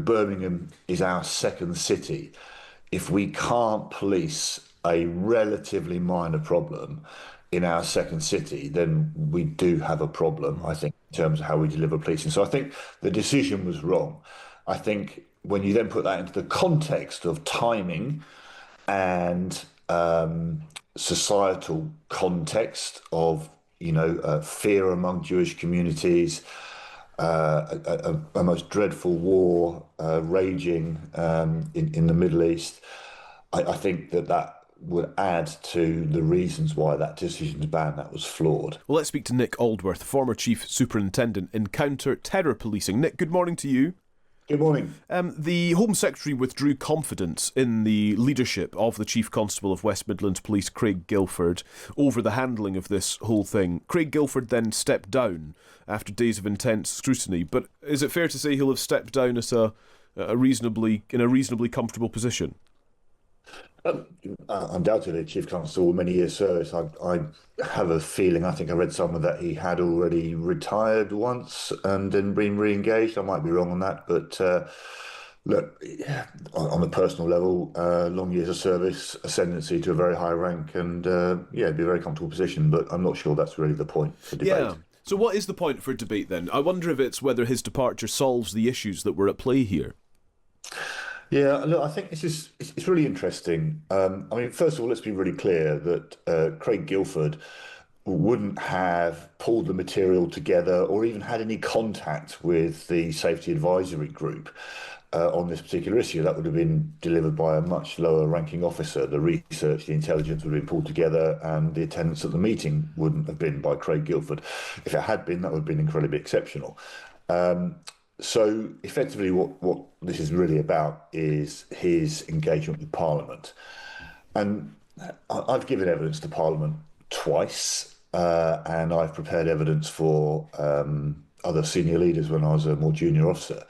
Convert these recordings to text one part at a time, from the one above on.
Birmingham is our second city. If we can't police a relatively minor problem in our second city, then we do have a problem, I think, in terms of how we deliver policing. So I think the decision was wrong. I think when you then put that into the context of timing and societal context of, fear among Jewish communities, a most dreadful war raging in the Middle East, I think that would add to the reasons why that decision to ban that was flawed. Well, let's speak to Nick Aldworth, former Chief Superintendent in counter-terror policing. Nick, good morning to you. Good morning. The Home Secretary withdrew confidence in the leadership of the Chief Constable of West Midlands Police, Craig Guilford, over the handling of this whole thing. Craig Guilford then stepped down after days of intense scrutiny, but is it fair to say he'll have stepped down as in a reasonably comfortable position? Undoubtedly, Chief Constable, many years service. I have a feeling, I think I read somewhere that he had already retired once and then been re-engaged. I might be wrong on that, but look, on a personal level, long years of service, ascendancy to a very high rank, and it'd be a very comfortable position, but I'm not sure that's really the point for debate. Yeah. So what is the point for debate then? I wonder if it's whether his departure solves the issues that were at play here. Yeah, look, I think it's really interesting. First of all, let's be really clear that Craig Guilford wouldn't have pulled the material together or even had any contact with the Safety Advisory Group on this particular issue. That would have been delivered by a much lower ranking officer. The research, the intelligence would have been pulled together, and the attendance at the meeting wouldn't have been by Craig Guilford. If it had been, that would have been incredibly exceptional. So effectively what this is really about is his engagement with Parliament. And I've given evidence to Parliament twice, and I've prepared evidence for other senior leaders when I was a more junior officer.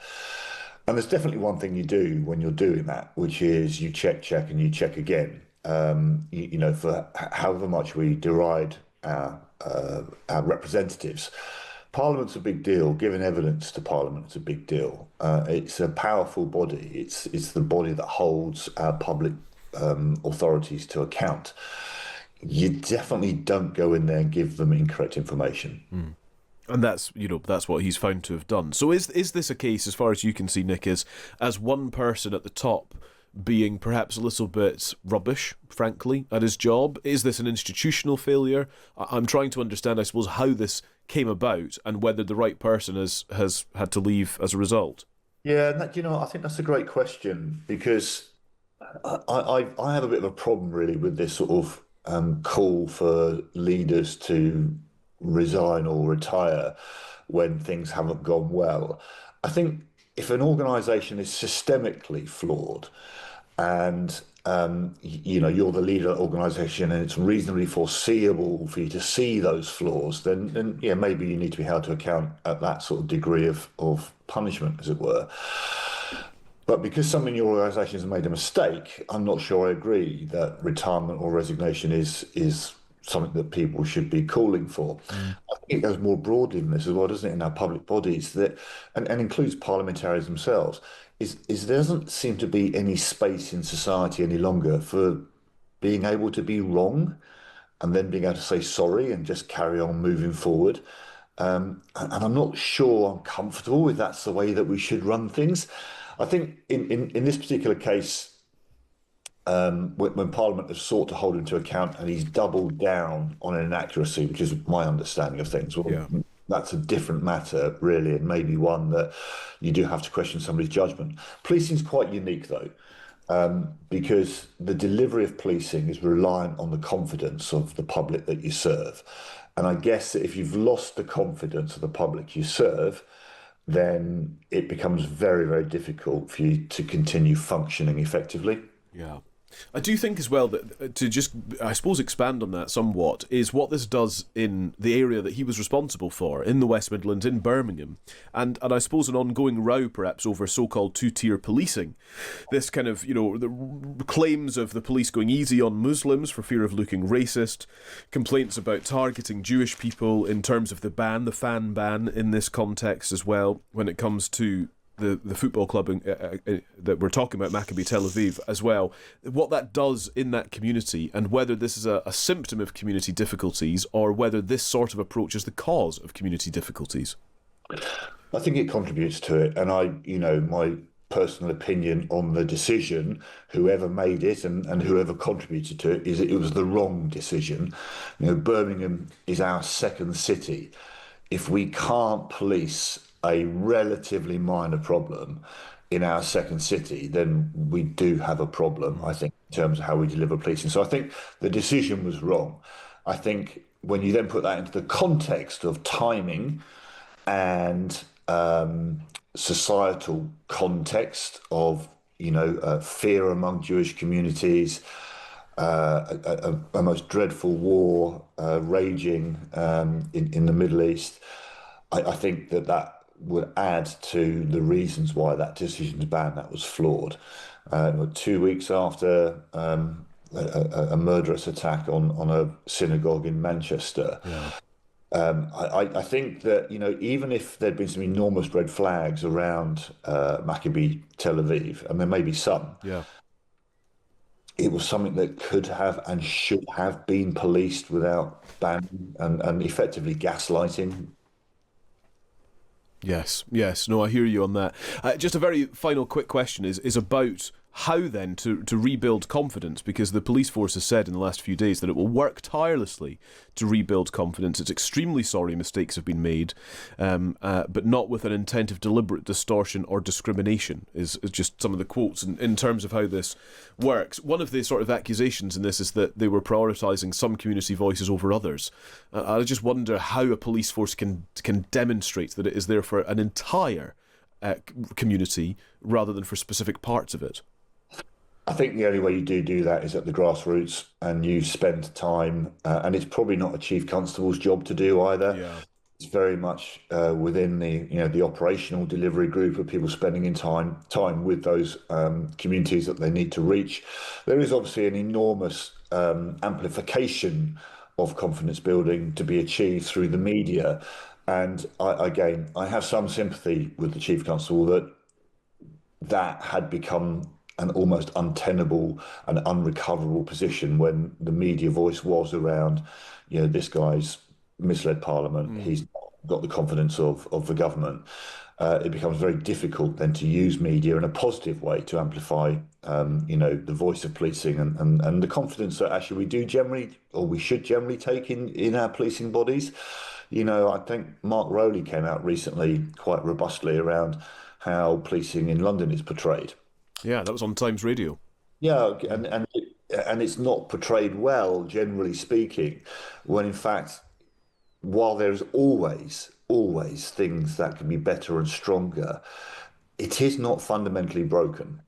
And there's definitely one thing you do when you're doing that, which is you check, and you check again. For however much we deride our representatives, Parliament's a big deal. Giving evidence to Parliament is a big deal. It's a powerful body. It's the body that holds our public authorities to account. You definitely don't go in there and give them incorrect information. Mm. And that's what he's found to have done. So is this a case, as far as you can see, Nick, as one person at the top being perhaps a little bit rubbish, frankly, at his job? Is this an institutional failure? I'm trying to understand, I suppose, how this came about and whether the right person has had to leave as a result. Yeah, I think that's a great question, because I have a bit of a problem really with this sort of call for leaders to resign or retire when things haven't gone well. I think if an organisation is systemically flawed and you're the leader of the organisation and it's reasonably foreseeable for you to see those flaws, then maybe you need to be held to account at that sort of degree of punishment, as it were. But because someone in your organisation has made a mistake, I'm not sure I agree that retirement or resignation is something that people should be calling for. I think it goes more broadly than this as well, doesn't it, in our public bodies, that and includes parliamentarians themselves, is there doesn't seem to be any space in society any longer for being able to be wrong and then being able to say sorry and just carry on moving forward. And I'm not sure I'm comfortable if that's the way that we should run things. I think in this particular case, when Parliament has sought to hold him to account and he's doubled down on an inaccuracy, which is my understanding of things, that's a different matter, really, and maybe one that you do have to question somebody's judgment. Policing's quite unique, though, because the delivery of policing is reliant on the confidence of the public that you serve. And I guess that if you've lost the confidence of the public you serve, then it becomes very, very difficult for you to continue functioning effectively. Yeah. I do think as well that to just, I suppose, expand on that somewhat is what this does in the area that he was responsible for, in the West Midlands, in Birmingham, and I suppose an ongoing row perhaps over so-called two-tier policing. This kind of, the claims of the police going easy on Muslims for fear of looking racist, complaints about targeting Jewish people in terms of the ban, the fan ban in this context as well, when it comes to the football club that we're talking about, Maccabi Tel Aviv, as well, what that does in that community, and whether this is a symptom of community difficulties or whether this sort of approach is the cause of community difficulties. I think it contributes to it, and my personal opinion on the decision, whoever made it and whoever contributed to it, is it was the wrong decision. Birmingham is our second city. If we can't police a relatively minor problem in our second city, then we do have a problem, I think, in terms of how we deliver policing. So I think the decision was wrong. I think when you then put that into the context of timing and societal context of fear among Jewish communities, a most dreadful war raging in the Middle East, I think that would add to the reasons why that decision to ban that was flawed. 2 weeks after a murderous attack on a synagogue in Manchester. Yeah. I think that, even if there'd been some enormous red flags around Maccabi Tel Aviv, and there may be some, Yeah. it was something that could have and should have been policed without banning and effectively gaslighting. Yes. No, I hear you on that. Just a very final quick question is about how then to rebuild confidence, because the police force has said in the last few days that it will work tirelessly to rebuild confidence. It's extremely sorry mistakes have been made, but not with an intent of deliberate distortion or discrimination, is just some of the quotes in terms of how this works. One of the sort of accusations in this is that they were prioritising some community voices over others. I just wonder how a police force can demonstrate that it is there for an entire community rather than for specific parts of it. I think the only way you do that is at the grassroots, and you spend time, and it's probably not a chief constable's job to do either. Yeah. It's very much within the operational delivery group of people spending in time with those communities that they need to reach. There is obviously an enormous amplification of confidence building to be achieved through the media, and I have some sympathy with the chief constable that had become an almost untenable and unrecoverable position when the media voice was around, this guy's misled Parliament. He's not got the confidence of the government. It becomes very difficult then to use media in a positive way to amplify, the voice of policing and the confidence that actually we should generally take in our policing bodies. I think Mark Rowley came out recently quite robustly around how policing in London is portrayed. Yeah, that was on Times Radio. Yeah, and it's not portrayed well, generally speaking, when in fact, while there's always things that can be better and stronger, it is not fundamentally broken.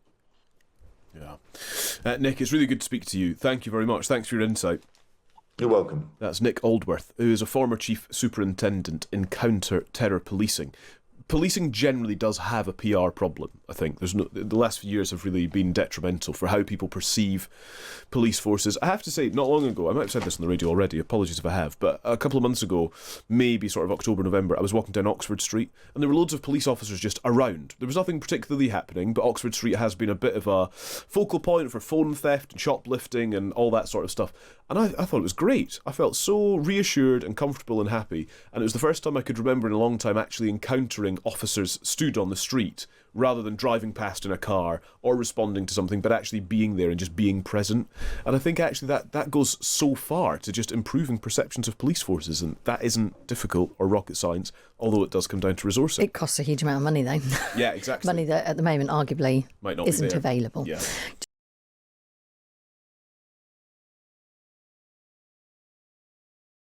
Yeah. Nick, it's really good to speak to you. Thank you very much. Thanks for your insight. You're welcome. That's Nick Aldworth, who is a former chief superintendent in counter-terror policing. Policing generally does have a PR problem, I think. The last few years have really been detrimental for how people perceive police forces. I have to say, not long ago, I might have said this on the radio already, apologies if I have, but a couple of months ago, maybe sort of October, November, I was walking down Oxford Street and there were loads of police officers just around. There was nothing particularly happening, but Oxford Street has been a bit of a focal point for phone theft and shoplifting and all that sort of stuff. And I thought it was great. I felt so reassured and comfortable and happy. And it was the first time I could remember in a long time actually encountering officers stood on the street rather than driving past in a car or responding to something, but actually being there and just being present. And I think actually that goes so far to just improving perceptions of police forces, and that isn't difficult or rocket science, although it does come down to resourcing. It costs a huge amount of money, though. Yeah, exactly. Money that at the moment arguably might not isn't be there. available. Yeah.